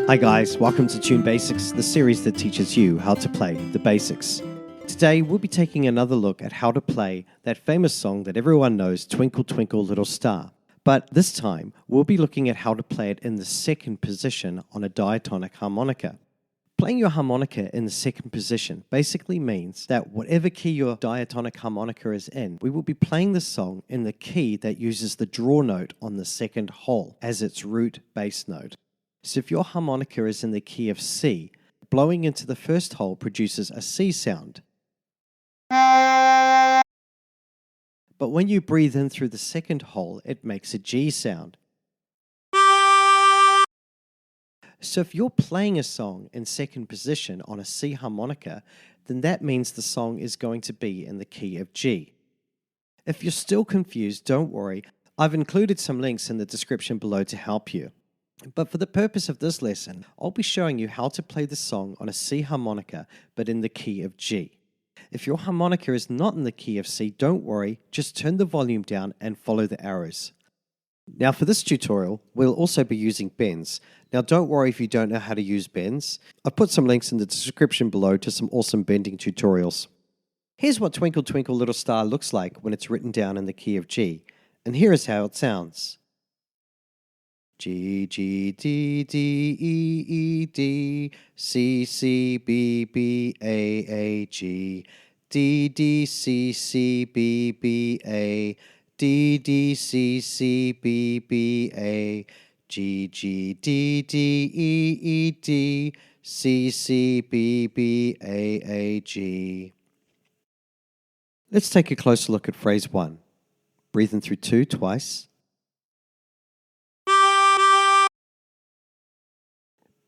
Hi guys, welcome to Tune Basics, the series that teaches you how to play the basics. Today we'll be taking another look at how to play that famous song that everyone knows, Twinkle Twinkle Little Star. But this time we'll be looking at how to play it in the second position on a diatonic harmonica. Playing your harmonica in the second position basically means that whatever key your diatonic harmonica is in, we will be playing the song in the key that uses the draw note on the second hole as its root bass note. So if your harmonica is in the key of C, blowing into the first hole produces a C sound. But when you breathe in through the second hole, it makes a G sound. So if you're playing a song in second position on a C harmonica, then that means the song is going to be in the key of G. If you're still confused, don't worry. I've included some links in the description below to help you. But for the purpose of this lesson, I'll be showing you how to play the song on a C harmonica, but in the key of G. If your harmonica is not in the key of C, don't worry, just turn the volume down and follow the arrows. Now for this tutorial, we'll also be using bends. Now don't worry if you don't know how to use bends. I've put some links in the description below to some awesome bending tutorials. Here's what Twinkle Twinkle Little Star looks like when it's written down in the key of G. And here is how it sounds. G, G, D, D, E, E, D, C, C, B, B, A, A, G, D, D, C, C, B, B, A, D, D, C, C, B, B, A, G, G, D, D, E, E, D, C, C, B, B, A, A, G. Let's take a closer look at phrase 1. Breathe in through 2 twice.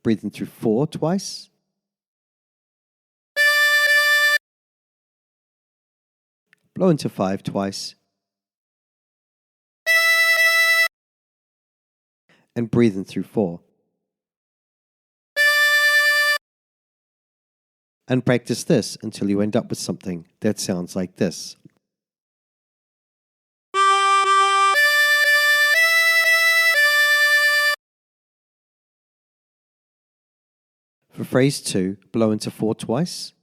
Breathe in through 4 twice. Blow into 5 twice. And breathe in through 4. And practice this until you end up with something that sounds like this. For phrase 2, blow into 4 twice.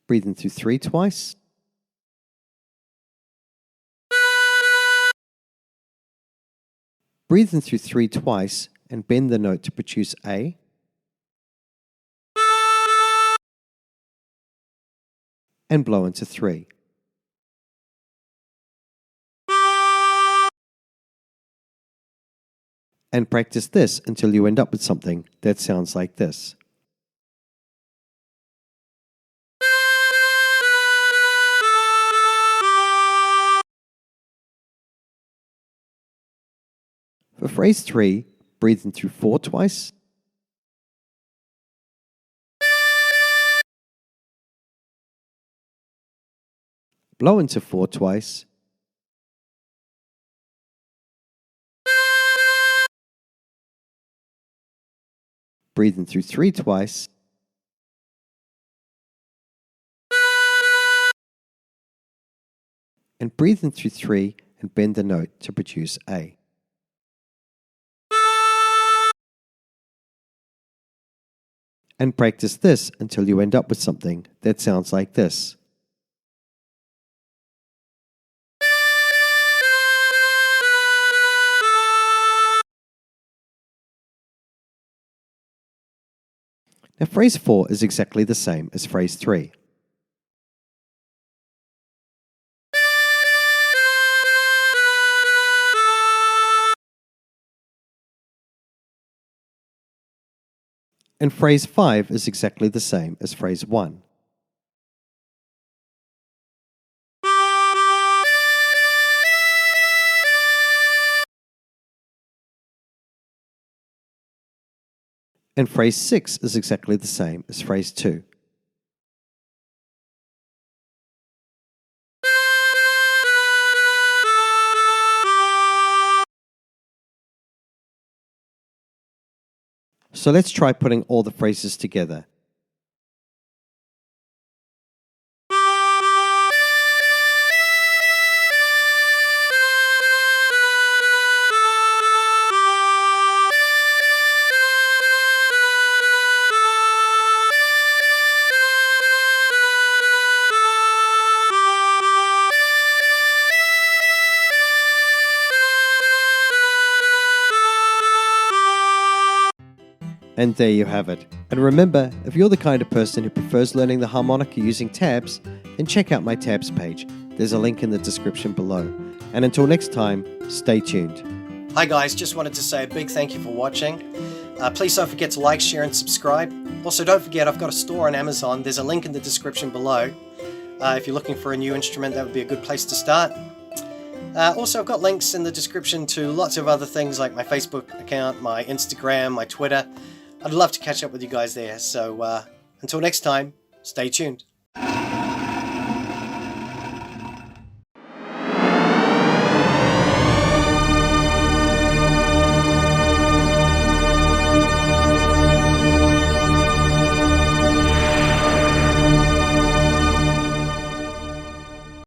Breathe in through 3 twice. Breathe in through 3 twice and bend the note to produce A. And blow into 3. And practice this until you end up with something that sounds like this. For phrase 3, breathe in through 4 twice. Blow into 4 twice. Breathe in through 3 twice. And breathe in through 3 and bend the note to produce A. And practice this until you end up with something that sounds like this. Now phrase 4 is exactly the same as phrase 3. And phrase 5 is exactly the same as phrase 1. And phrase 6 is exactly the same as phrase 2. So let's try putting all the phrases together. And there you have it. And remember, if you're the kind of person who prefers learning the harmonica using tabs, then check out my tabs page. There's a link in the description below. And until next time, stay tuned. Hi guys, just wanted to say a big thank you for watching. Please don't forget to like, share and subscribe. Also don't forget I've got a store on Amazon. There's a link in the description below. If you're looking for a new instrument, that would be a good place to start. Also, I've got links in the description to lots of other things like my Facebook account, my Instagram, my Twitter. I'd love to catch up with you guys there. So until next time, stay tuned.